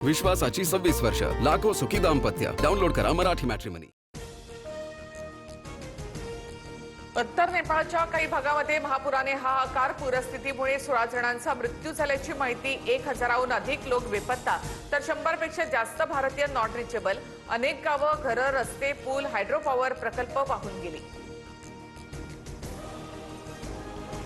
विश्वासाची 26 वर्ष, लाखो सुखी दाम्पत्य. डाउनलोड करा मराठी मॅट्रिमनी. उत्तर नेपाळच्या काही भागामध्ये महापुराने हाहाकार पूरस्थितीमुळे 16 जणांचा मृत्यू झाल्याची माहिती. 1000हून अधिक लोक बेपत्ता तर 100 पेक्षा जास्त भारतीय नॉट रिचेबल. अनेक गावं, घरं, रस्ते, पूल, हायड्रो पॉवर प्रकल्प वाहून गेले.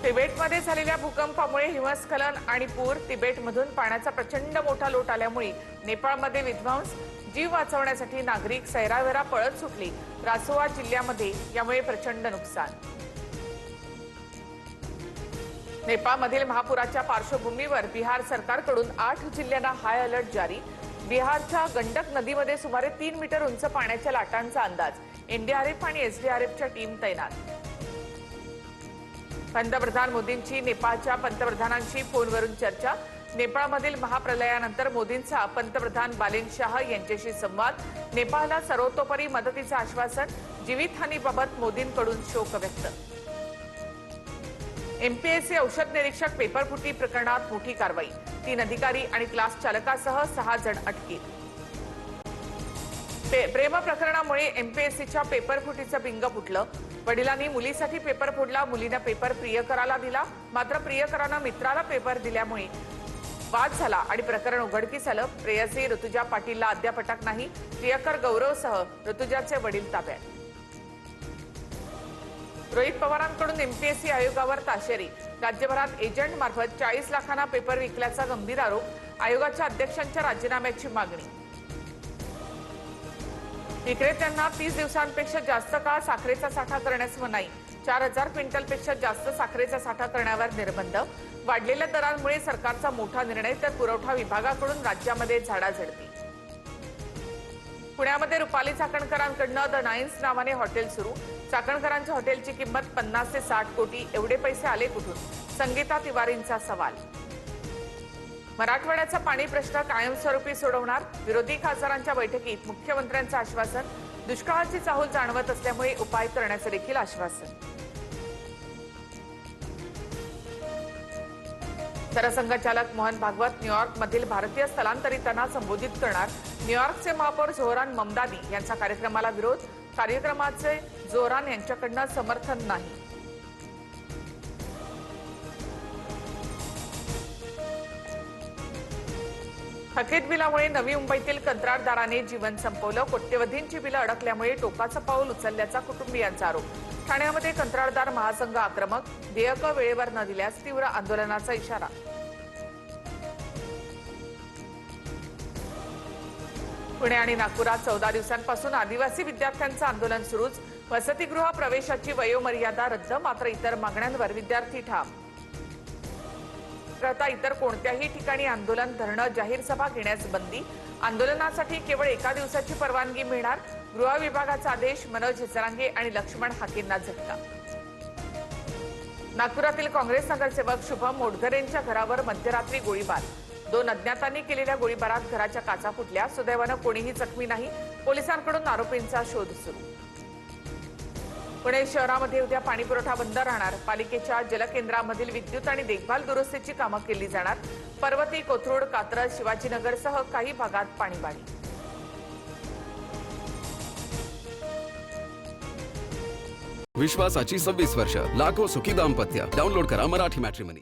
तिबेटमध्ये झालेल्या भूकंपामुळे हिमस्खलन आणि पूर. तिबेटमधून पाण्याचा प्रचंड मोठा लोट आल्यामुळे नेपाळमध्ये विध्वंस. जीव वाचवण्यासाठी नागरिक सैरावैरा पळत सुटले. रासोआ जिल्ह्यामध्ये यामुळे प्रचंड नुकसान. नेपाळमधील महापुराच्या पार्श्वभूमीवर बिहार सरकारकडून 8 जिल्ह्यांना हाय अलर्ट जारी. बिहारच्या गंडक नदीमध्ये सुमारे 3 मीटर उंच पाण्याच्या लाटांचा अंदाज. एनडीआरएफ आणि एसडीआरएफच्या टीम तैनात. पंतप्रधान मोदींची नेपाळच्या पंतप्रधानांशी फोनवरून चर्चा. नेपाळमधील महाप्रलयानंतर मोदींचा पंतप्रधान बालेन शाह यांच्याशी संवाद. नेपाळला सर्वतोपरी मदतीचं आश्वासन. जीवितहानीबाबत मोदींकडून शोक व्यक्त. एमपीएससी औषध निरीक्षक पेपरफुटी प्रकरणात मोठी कारवाई. 3 अधिकारी आणि क्लास चालकासह 6 जण अटकेत. प्रेम प्रकरणामुळे एमपीएससीच्या पेपरफुटीचं बिंग फुटलं. वडिलांनी मुलीसाठी पेपर फोडला. मुलीने पेपर प्रियकराला दिला. मात्र प्रियकरानं मित्राला पेपर दिल्यामुळे वाद झाला आणि प्रकरण उघडकीस आलं. प्रेयसी ऋतुजा पाटीलला अद्याप अटक नाही. प्रियकर गौरवसह ऋतुजाचे वडील ताब्यात. रोहित पवारांकडून एमपीएससी आयोगावर ताशेरी. राज्यभरात एजंट मार्फत 40 लाखांना पेपर विकल्याचा गंभीर आरोप. आयोगाच्या अध्यक्षांच्या राजीनाम्याची मागणी. विक्रेत्यांना 30 दिवसांपेक्षा जास्त काळ साखरेचा साठा करण्यास मनाई. 4000 क्विंटलपेक्षा जास्त साखरेचा साठा करण्यावर निर्बंध. वाढलेल्या दरांमुळे सरकारचा मोठा निर्णय तर पुरवठा विभागाकडून राज्यामध्ये झाडाझडती. पुण्यामध्ये रुपाली चाकणकरांकडून द नाईन्स नावाने हॉटेल सुरू. चाकणकरांच्या हॉटेलची किंमत 50 ते 60 कोटी. एवढे पैसे आले कुठून? संगीता तिवारींचा सवाल. मराठवाड्याचा पाणी प्रश्न कायमस्वरूपी सोडवणार. विरोधी खासदारांच्या बैठकीत मुख्यमंत्र्यांचं आश्वासन. दुष्काळाची चाहूल जाणवत असल्यामुळे उपाय करण्याचे देखील आश्वासन. सरसंघचालक मोहन भागवत न्यूयॉर्कमधील भारतीय स्थलांतरितांना संबोधित करणार. न्यूयॉर्कचे महापौर झोहरान ममदानी यांचा कार्यक्रमाला विरोध. कार्यक्रमाचे झोहरान यांच्याकडनं समर्थन नाही. थकीत बिलामुळे नवी मुंबईतील कंत्राटदाराने जीवन संपवलं. कोट्यवधींची बिलं अडकल्यामुळे टोकाचं पाऊल उचलल्याचा कुटुंबियांचा आरोप. ठाण्यामध्ये कंत्राटदार महासंघ आक्रमक. देयकं वेळेवर न दिल्यास तीव्र आंदोलनाचा इशारा. पुणे आणि नागपुरात 14 दिवसांपासून आदिवासी विद्यार्थ्यांचं आंदोलन सुरूच. वसतिगृह प्रवेशाची वयोमर्यादा रद्द. मात्र इतर मागण्यांवर विद्यार्थी ठाम. आता इतर कोणत्याही ठिकाणी आंदोलन, धरणं, जाहीर सभा घेण्यास बंदी. आंदोलनासाठी केवळ एका दिवसाची परवानगी मिळणार. गृह विभागाचा आदेश. मनोज जरांगे आणि लक्ष्मण हाकेंना झटका. नागपुरातील काँग्रेस नगरसेवक शुभम मोटघरेंच्या घरावर मध्यरात्री गोळीबार. 2 अज्ञातांनी केलेल्या गोळीबारात घराच्या काचा फुटल्या. सुदैवानं कोणीही जखमी नाही. पोलिसांकडून आरोपींचा शोध सुरू. पुणे शहरामध्ये उद्या पाणीपुरवठा बंद राहणार. पालिकेच्या जलकेंद्रामधील विद्युत आणि देखभाल दुरुस्तीची कामं केली जाणार. पर्वती, कोथरूड, कात्रज, शिवाजीनगरसह काही भागात पाणीबाणी. विश्वासाची 26 वर्ष, लाखो सुखी दाम्पत्य. डाउनलोड करा मराठी मॅट्रिमनी.